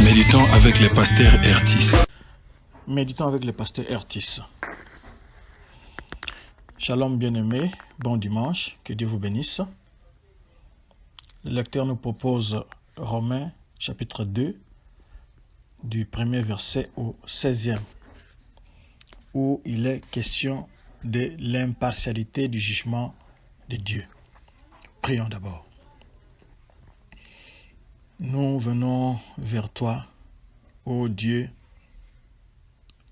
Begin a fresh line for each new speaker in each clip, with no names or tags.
Méditons avec les pasteurs Ertis.
Méditons avec le pasteur Ertis. Shalom bien-aimés, bon dimanche, que Dieu vous bénisse. Le lecteur nous propose Romains chapitre 2, du premier verset au 16e, où il est question de l'impartialité du jugement de Dieu. Prions d'abord. Nous venons vers toi, ô Dieu,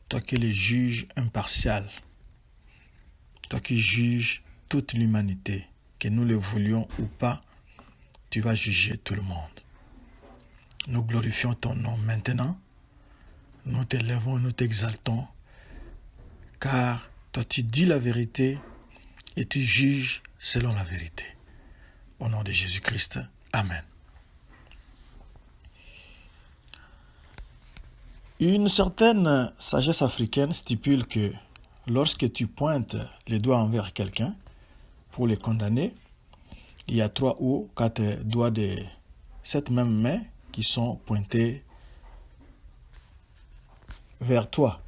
toi qui es le juge impartial, toi qui juges toute l'humanité, que nous le voulions ou pas, tu vas juger tout le monde. Nous glorifions ton nom maintenant, nous t'élèvons, nous t'exaltons, car toi tu dis la vérité et tu juges selon la vérité. Au nom de Jésus-Christ, Amen. Une certaine sagesse africaine stipule que lorsque tu pointes les doigts envers quelqu'un pour le condamner, il y a 3 ou 4 doigts de cette même main qui sont pointés vers toi.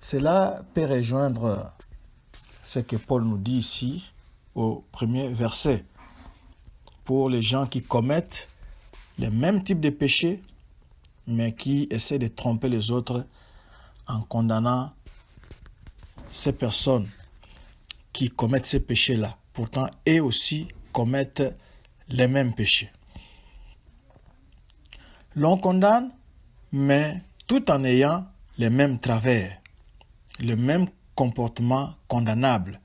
Cela peut rejoindre ce que Paul nous dit ici au premier verset. Pour les gens qui commettent le même type de péché, mais qui essaient de tromper les autres en condamnant ces personnes qui commettent ces péchés-là. Pourtant, eux aussi commettent les mêmes péchés. L'on condamne, mais tout en ayant les mêmes travers, le même comportement condamnable.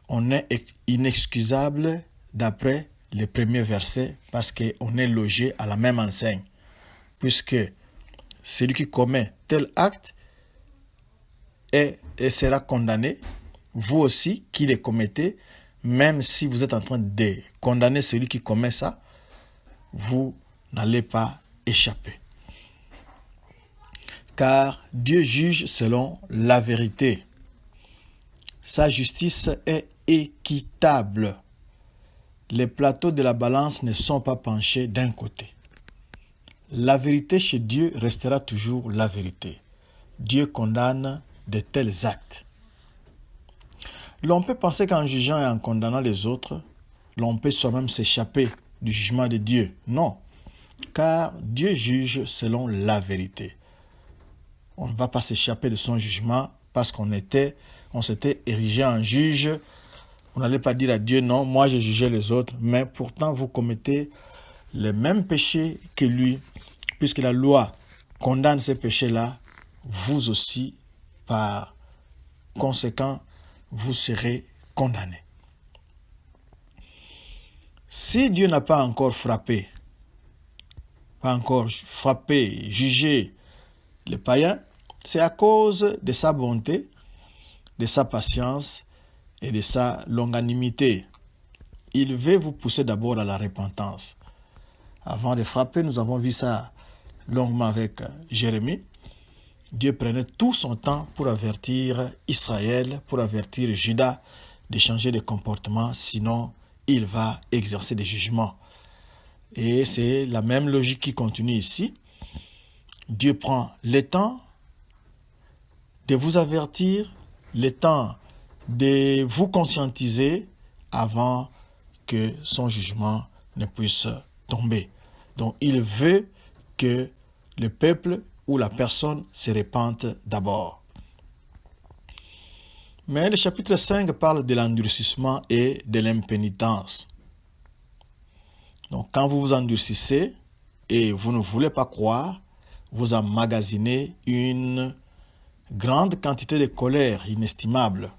On est inexcusable d'après le premier verset parce qu'on est logé à la même enseigne. Puisque celui qui commet tel acte et sera condamné, vous aussi qui les commettez, même si vous êtes en train de condamner celui qui commet ça, vous n'allez pas échapper. Car Dieu juge selon la vérité. Sa justice est équitable. Les plateaux de la balance ne sont pas penchés d'un côté. La vérité chez Dieu restera toujours la vérité. Dieu condamne de tels actes. L'on peut penser qu'en jugeant et en condamnant les autres, l'on peut soi-même s'échapper du jugement de Dieu. Non, car Dieu juge selon la vérité. On ne va pas s'échapper de son jugement parce qu'on s'était érigé en juge. On n'allait pas dire à Dieu, non, moi j'ai jugé les autres, mais pourtant vous commettez les mêmes péchés que lui. Puisque la loi condamne ces péchés-là, vous aussi, par conséquent, vous serez condamnés. Si Dieu n'a pas encore frappé, jugé les païens, c'est à cause de sa bonté, de sa patience et de sa longanimité. Il veut vous pousser d'abord à la repentance. Avant de frapper, nous avons vu ça longuement avec Jérémie. Dieu prenait tout son temps pour avertir Israël, pour avertir Juda de changer de comportement, sinon il va exercer des jugements. Et c'est la même logique qui continue ici. Dieu prend le temps de vous avertir, le temps de vous conscientiser avant que son jugement ne puisse tomber. Donc il veut que le peuple ou la personne se repente d'abord. Mais le chapitre 5 parle de l'endurcissement et de l'impénitence. Donc quand vous vous endurcissez et vous ne voulez pas croire, vous emmagasinez une grande quantité de colère inestimable.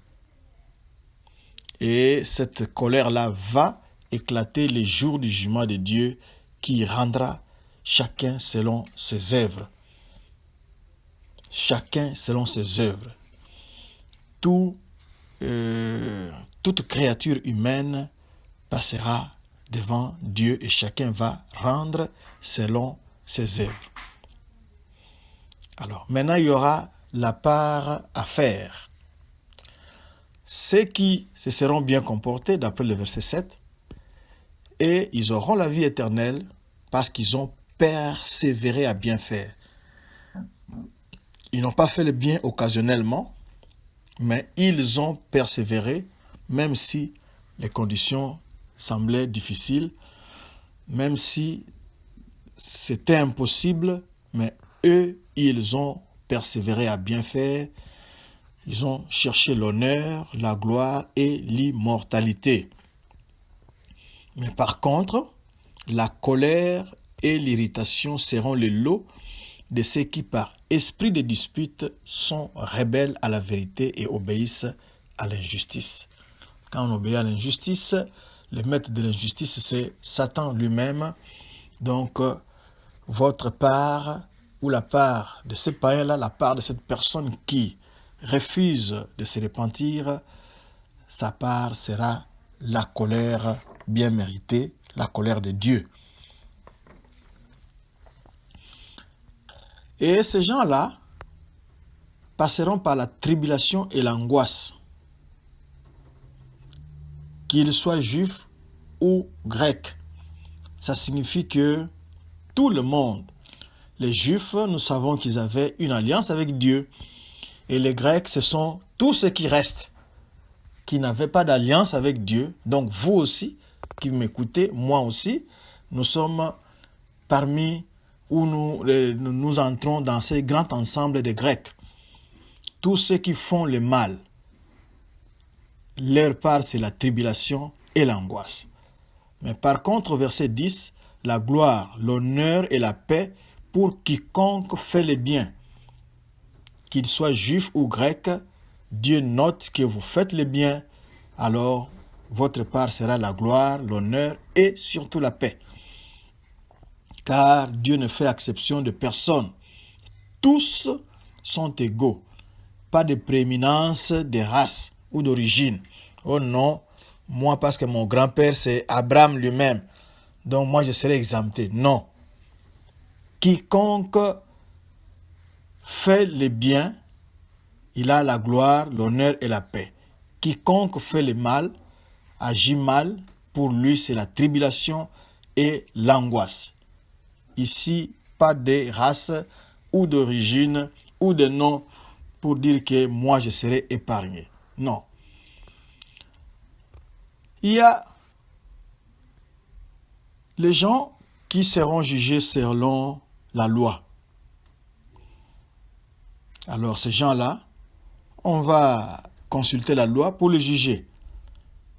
Et cette colère-là va éclater les jours du jugement de Dieu qui rendra chacun selon ses œuvres. Chacun selon ses œuvres. Toute créature humaine passera devant Dieu et chacun va rendre selon ses œuvres. Alors, maintenant, il y aura la part à faire. Ceux qui se seront bien comportés, d'après le verset 7, et ils auront la vie éternelle, parce qu'ils ont persévéré à bien faire. Ils n'ont pas fait le bien occasionnellement, mais ils ont persévéré, même si les conditions semblaient difficiles, même si c'était impossible, mais eux, ils ont persévéré à bien faire. Ils ont cherché l'honneur, la gloire et l'immortalité. Mais par contre, la colère et l'irritation seront le lot de ceux qui, par esprit de dispute, sont rebelles à la vérité et obéissent à l'injustice. Quand on obéit à l'injustice, le maître de l'injustice, c'est Satan lui-même. Donc, votre part, ou la part de ce païen-là, la part de cette personne qui refuse de se repentir, sa part sera la colère bien méritée, la colère de Dieu. Et ces gens-là passeront par la tribulation et l'angoisse, qu'ils soient juifs ou grecs. Ça signifie que tout le monde, les juifs, nous savons qu'ils avaient une alliance avec Dieu, et les grecs, ce sont tous ceux qui restent, qui n'avaient pas d'alliance avec Dieu. Donc vous aussi, qui m'écoutez, moi aussi, nous sommes parmi où nous entrons dans ce grand ensemble de Grecs. Tous ceux qui font le mal, leur part c'est la tribulation et l'angoisse. Mais par contre, verset 10, la gloire, l'honneur et la paix pour quiconque fait le bien. Qu'il soit juif ou grec, Dieu note que vous faites le bien, alors votre part sera la gloire, l'honneur et surtout la paix. Car Dieu ne fait exception de personne. Tous sont égaux. Pas de prééminence de race ou d'origine. Oh non, moi parce que mon grand-père c'est Abraham lui-même, donc moi je serai exempté. Non. Quiconque fait le bien, il a la gloire, l'honneur et la paix. Quiconque fait le mal, agit mal, pour lui c'est la tribulation et l'angoisse. Ici, pas de race ou d'origine ou de nom pour dire que moi je serai épargné. Non. Il y a les gens qui seront jugés selon la loi. Alors ces gens-là, on va consulter la loi pour les juger.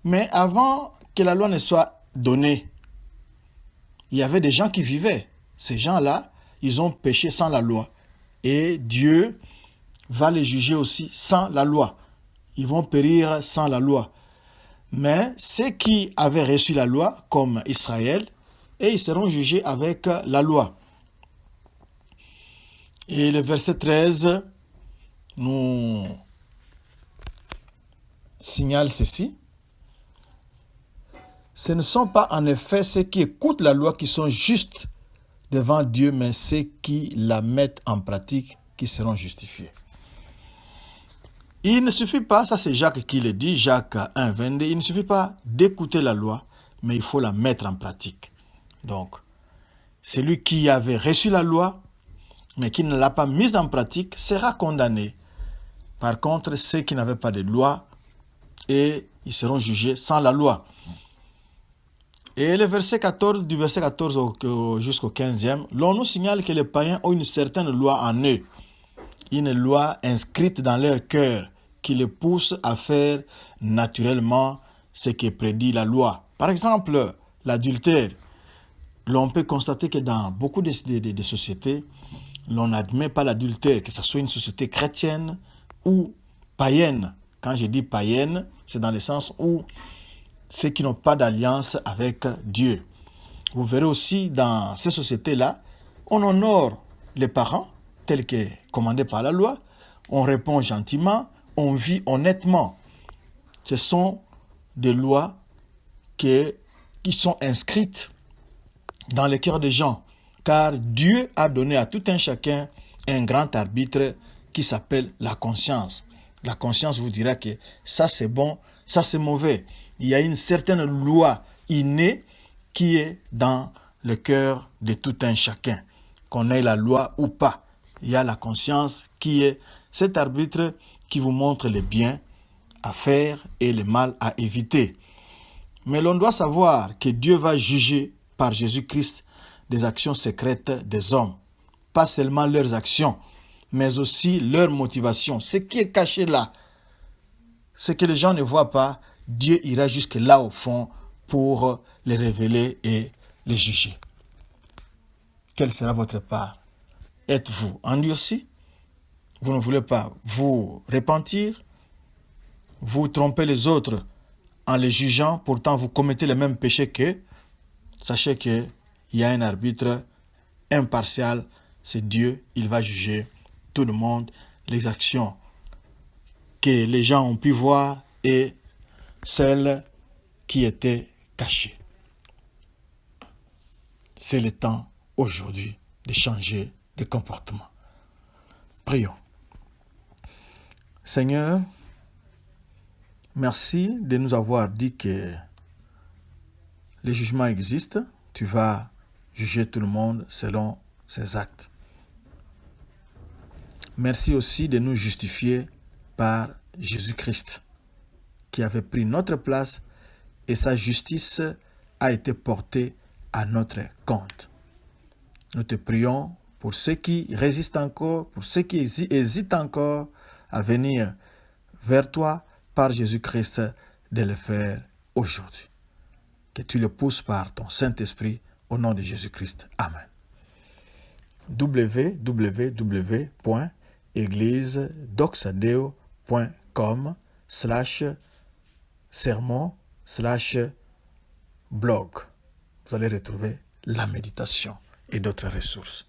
Mais avant que la loi ne soit donnée, il y avait des gens qui vivaient. Ces gens-là, ils ont péché sans la loi. Et Dieu va les juger aussi sans la loi. Ils vont périr sans la loi. Mais ceux qui avaient reçu la loi, comme Israël, et ils seront jugés avec la loi. Et le verset 13 nous signale ceci. Ce ne sont pas en effet ceux qui écoutent la loi qui sont justes devant Dieu, mais ceux qui la mettent en pratique qui seront justifiés. Il ne suffit pas, ça c'est Jacques qui le dit, Jacques 1, 22, il ne suffit pas d'écouter la loi, mais il faut la mettre en pratique. Donc, celui qui avait reçu la loi, mais qui ne l'a pas mise en pratique, sera condamné. Par contre, ceux qui n'avaient pas de loi, et ils seront jugés sans la loi. Et le verset 14, du verset 14 jusqu'au 15e, l'on nous signale que les païens ont une certaine loi en eux, une loi inscrite dans leur cœur, qui les pousse à faire naturellement ce que prédit la loi. Par exemple, l'adultère. L'on peut constater que dans beaucoup de sociétés, l'on n'admet pas l'adultère, que ce soit une société chrétienne ou païenne. Quand je dis païenne, c'est dans le sens où ceux qui n'ont pas d'alliance avec Dieu. Vous verrez aussi dans ces sociétés-là, on honore les parents tels que commandés par la loi, on répond gentiment, on vit honnêtement. Ce sont des lois qui sont inscrites dans le cœur des gens, car Dieu a donné à tout un chacun un grand arbitre qui s'appelle la conscience. La conscience vous dira que ça c'est bon, ça c'est mauvais. Il y a une certaine loi innée qui est dans le cœur de tout un chacun, qu'on ait la loi ou pas. Il y a la conscience qui est cet arbitre qui vous montre le bien à faire et le mal à éviter. Mais l'on doit savoir que Dieu va juger par Jésus-Christ des actions secrètes des hommes. Pas seulement leurs actions, mais aussi leurs motivations. Ce qui est caché là, ce que les gens ne voient pas, Dieu ira jusque là au fond pour les révéler et les juger. Quelle sera votre part? Êtes-vous endurci? Vous ne voulez pas vous repentir? Vous trompez les autres en les jugeant, pourtant vous commettez les mêmes péchés qu'eux? Sachez qu'il y a un arbitre impartial, c'est Dieu, il va juger tout le monde, les actions que les gens ont pu voir et celles qui étaient cachées. C'est le temps aujourd'hui de changer de comportement. Prions. Seigneur, merci de nous avoir dit que le jugement existe. Tu vas juger tout le monde selon ses actes. Merci aussi de nous justifier par Jésus-Christ, qui avait pris notre place et sa justice a été portée à notre compte. Nous te prions pour ceux qui résistent encore, pour ceux qui hésitent encore à venir vers toi par Jésus-Christ, de le faire aujourd'hui. Que tu le pousses par ton Saint-Esprit au nom de Jésus-Christ. Amen. www.églisedoxadeo.com/sermon/blog. Vous allez retrouver la méditation et d'autres ressources.